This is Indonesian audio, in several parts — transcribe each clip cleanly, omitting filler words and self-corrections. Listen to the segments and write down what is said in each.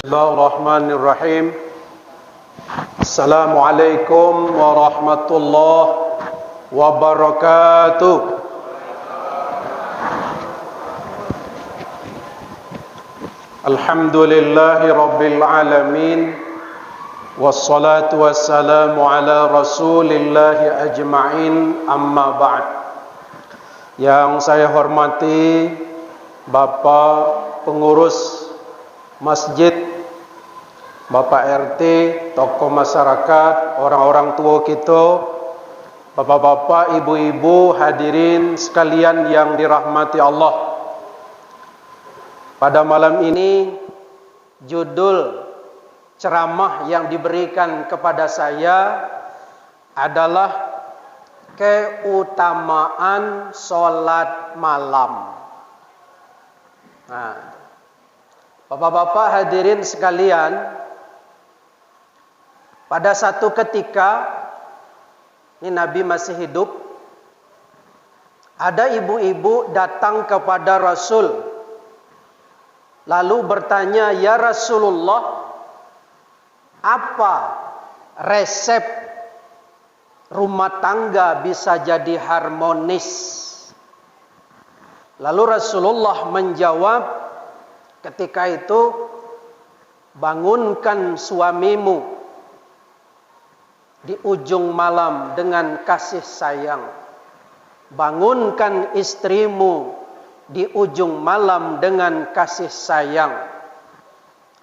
Bismillahirrahmanirrahim. Assalamualaikum warahmatullahi wabarakatuh. Alhamdulillahi rabbil alamin. Wassalatu wassalamu ala rasulillahi ajma'in, amma ba'd. Yang saya hormati Bapak pengurus masjid, Bapak RT, tokoh masyarakat, orang-orang tua kita, bapak-bapak, ibu-ibu, hadirin sekalian yang dirahmati Allah. Pada malam ini judul ceramah yang diberikan kepada saya adalah keutamaan sholat malam. Nah, bapak-bapak hadirin sekalian, pada satu ketika, ini Nabi masih hidup, ada ibu-ibu datang kepada Rasul, lalu bertanya, "Ya Rasulullah, apa resep rumah tangga bisa jadi harmonis?" Lalu Rasulullah menjawab ketika itu, "Bangunkan suamimu di ujung malam dengan kasih sayang. Bangunkan istrimu di ujung malam dengan kasih sayang.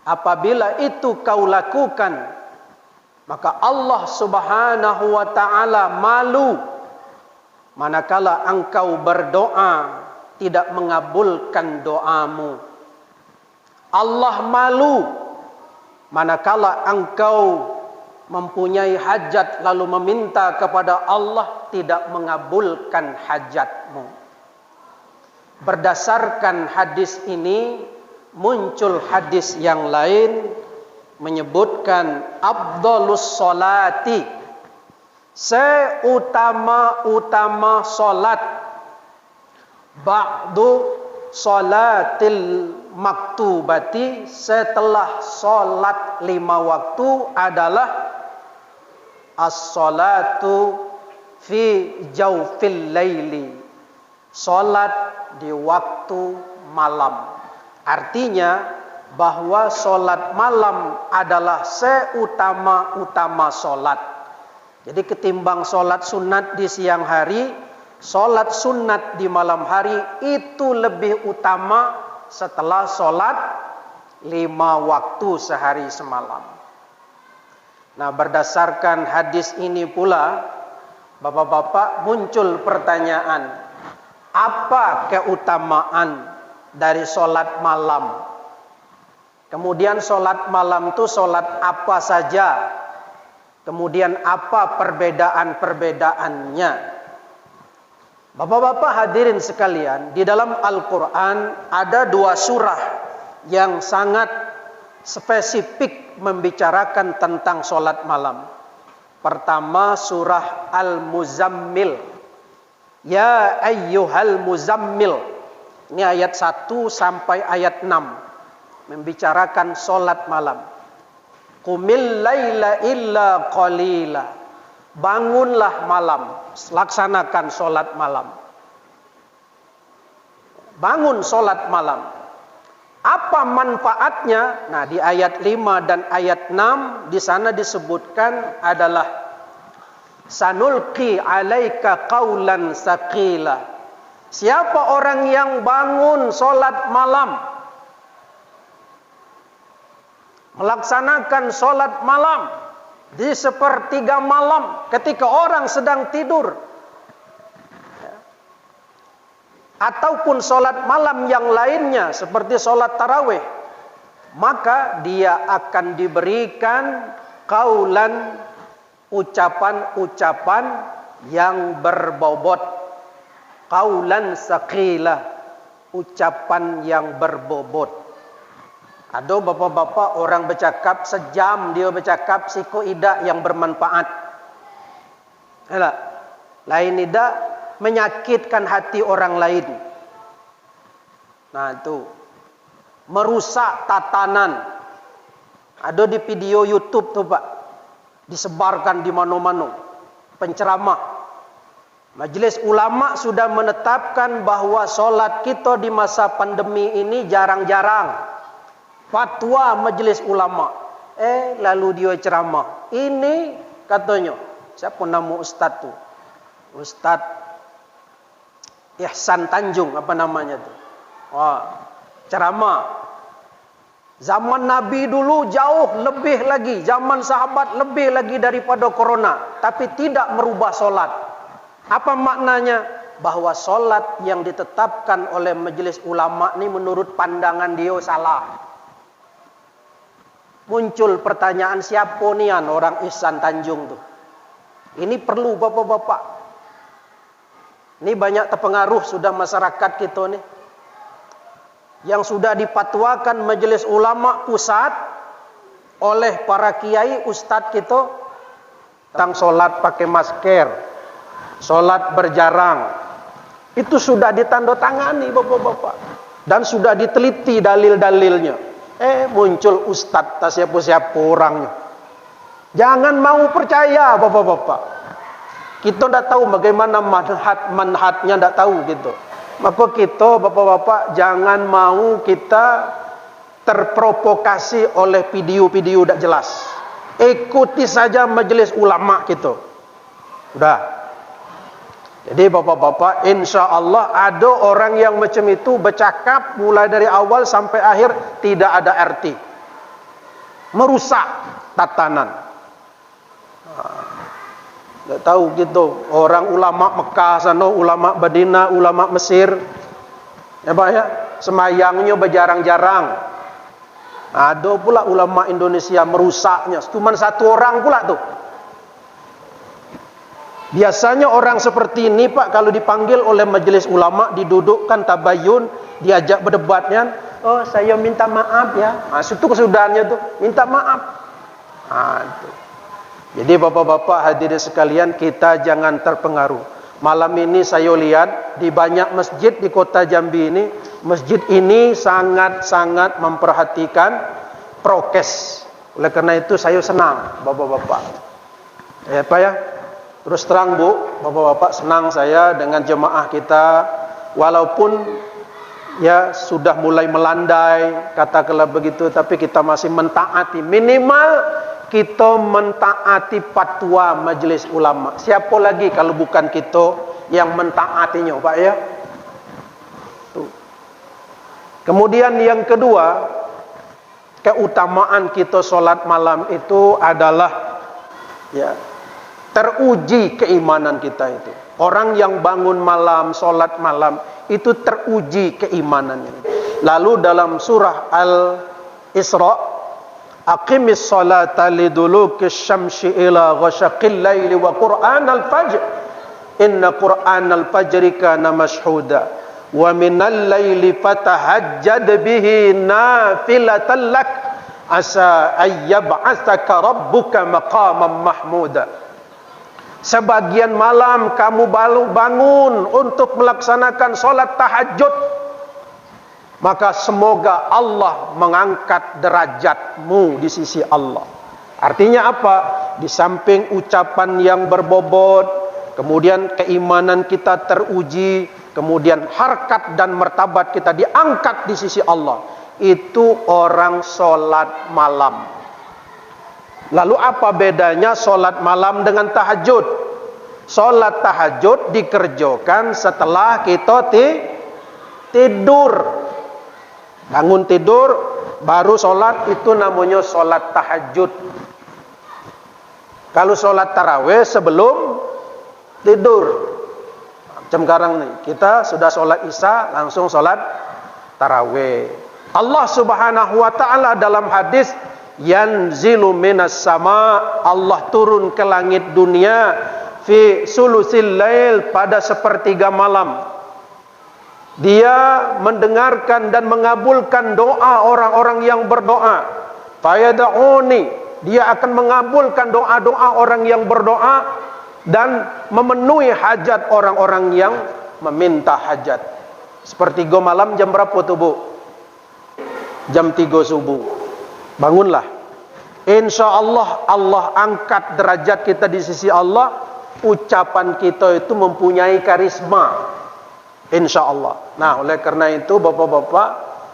Apabila itu kau lakukan, maka Allah Subhanahu wa ta'ala malu manakala engkau berdoa tidak mengabulkan doamu. Allah malu manakala engkau mempunyai hajat lalu meminta kepada Allah tidak mengabulkan hajatmu." Berdasarkan hadis ini muncul hadis yang lain menyebutkan afdhalus sholati, seutama-utama salat, ba'du sholatil maktubati, setelah sholat 5 waktu adalah as-sholatu fi jawfil laili, sholat di waktu malam. Artinya bahwa sholat malam adalah seutama-utama sholat. Jadi ketimbang sholat sunat di siang hari, sholat sunat di malam hari itu lebih utama setelah sholat 5 waktu sehari semalam. Nah, berdasarkan hadis ini pula, bapak-bapak, muncul pertanyaan, apa keutamaan dari sholat malam? Kemudian sholat malam itu sholat apa saja? Kemudian apa perbedaan-perbedaannya? Bapak-bapak hadirin sekalian, di dalam Al-Quran ada 2 surah yang sangat spesifik membicarakan tentang sholat malam. Pertama surah Al-Muzammil, ya ayyuhal muzammil. Ini ayat 1 sampai ayat 6 membicarakan sholat malam. Qumil laila illa qalila, bangunlah malam, laksanakan sholat malam. Bangun sholat malam. Apa manfaatnya? Nah, di ayat 5 dan ayat 6 di sana disebutkan adalah sanulqi alaika qaulan saqila. Siapa orang yang bangun sholat malam, melaksanakan sholat malam di sepertiga malam ketika orang sedang tidur, ataupun sholat malam yang lainnya seperti sholat tarawih, maka dia akan diberikan qaulan, ucapan-ucapan yang berbobot, qaulan saqila, ucapan yang berbobot. Ada bapak-bapak orang bercakap sejam, dia bercakap psikoida yang bermanfaat. Lain tidak menyakitkan hati orang lain. Nah itu merusak tatanan, Ada di video YouTube tuh Pak, disebarkan di mana-mana, penceramah. Majelis ulama sudah menetapkan bahwa solat kita di masa pandemi ini jarang-jarang. Fatwa majelis ulama. Lalu dia ceramah. Ini katanya, siapa nama ustaz tu? Ustaz Ihsan Tanjung, apa namanya tu? Ceramah. Zaman Nabi dulu jauh lebih lagi, zaman sahabat lebih lagi daripada corona, tapi tidak merubah solat. Apa maknanya? Bahwa solat yang ditetapkan oleh majelis ulama ini menurut pandangan dia salah. Muncul pertanyaan, siapa nian orang Ihsan Tanjung tu? Ini perlu bapak-bapak. Ini banyak terpengaruh sudah masyarakat kita nih, yang sudah dipatwakan majelis ulama pusat oleh para kiai ustadz kita tentang solat pakai masker, solat berjarang. Itu sudah ditandatangani bapak-bapak, dan sudah diteliti dalil-dalilnya. Muncul ustadz tak siapa-siapa orangnya. Jangan mau percaya bapak-bapak. Kita tidak tahu bagaimana manhajnya, tidak tahu gitu. Maka kita bapak-bapak jangan mau kita terprovokasi oleh video-video tidak jelas. Ikuti saja majelis ulama kita. Sudah. Jadi bapak-bapak, insya Allah ada orang yang macam itu bercakap mulai dari awal sampai akhir tidak ada arti, merusak tatanan. Tak tahu gitu, orang ulama Mekah sana, ulama Madinah, ulama Mesir, ya Pak ya, semayangnya berjarang-jarang. Ada pula ulama Indonesia merusaknya, cuma satu orang pula tuh. Biasanya orang seperti ini Pak, kalau dipanggil oleh majelis ulama, didudukkan tabayun, diajak berdebatnya, saya minta maaf ya. Itu kesudahannya tuh, minta maaf. Tuh. Jadi bapak-bapak hadirin sekalian, kita jangan terpengaruh. Malam ini saya lihat di banyak masjid di kota Jambi ini, masjid ini sangat-sangat memperhatikan prokes. Oleh karena itu saya senang bapak-bapak. Ya Pak ya, terus terang Bu, bapak-bapak, senang saya dengan jemaah kita. Walaupun ya sudah mulai melandai, katakanlah begitu, tapi kita masih mentaati, minimal kita mentaati fatwa majelis ulama. Siapa lagi kalau bukan kita yang mentaatinya Pak ya. Tuh. Kemudian yang kedua, keutamaan kita solat malam itu adalah ya, teruji keimanan kita itu. Orang yang bangun malam, solat malam, itu teruji keimanannya. Lalu dalam surah Al-Isra, aqimis salata liduluki syamsi ila ghasaqil laili wa qur'anal fajr inna qur'anal fajri kana mashhuda wa minal laili fatahajjad bihi nafilatan lak asa ayyab'atsaka rabbuka maqaman mahmuda. Sebagian malam kamu baru bangun untuk melaksanakan solat tahajud, maka semoga Allah mengangkat derajatmu di sisi Allah. Artinya apa? Di samping ucapan yang berbobot, kemudian keimanan kita teruji, kemudian harkat dan martabat kita diangkat di sisi Allah. Itu orang solat malam. Lalu apa bedanya solat malam dengan tahajud? Solat tahajud dikerjakan setelah kita tidur. Bangun tidur, baru sholat, itu namanya sholat tahajud. Kalau sholat tarawih sebelum tidur. Macam sekarang nih, kita sudah sholat isya, langsung sholat tarawih. Allah subhanahu wa ta'ala dalam hadis, yanzilu minas sama, Allah turun ke langit dunia, fi sulusil lail, pada sepertiga malam. Dia mendengarkan dan mengabulkan doa orang-orang yang berdoa. Fayad'uni, dia akan mengabulkan doa-doa orang yang berdoa dan memenuhi hajat orang-orang yang meminta hajat. Sepertiga malam jam berapa tuh Bu? Jam 3 subuh. Bangunlah. insya Allah Allah angkat derajat kita di sisi Allah. Ucapan kita itu mempunyai karisma, insya Allah. Nah, oleh karena itu bapak-bapak,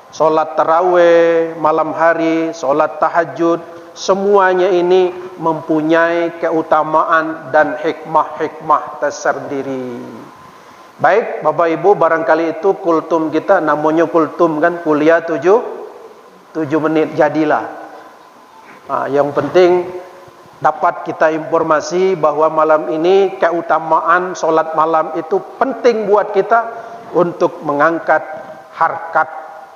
solat tarawih malam hari, solat tahajud, semuanya ini mempunyai keutamaan dan hikmah-hikmah tersendiri. Baik bapak ibu, barangkali itu kultum kita, namanya kultum kan, kuliah 7 menit jadilah. Nah, yang penting dapat kita informasi bahwa malam ini keutamaan solat malam itu penting buat kita untuk mengangkat harkat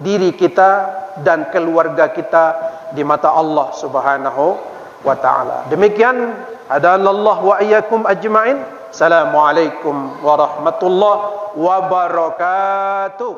diri kita dan keluarga kita di mata Allah Subhanahu wa taala. Demikian, hadanallahu wa iyyakum ajmain. Assalamualaikum warahmatullahi wabarakatuh.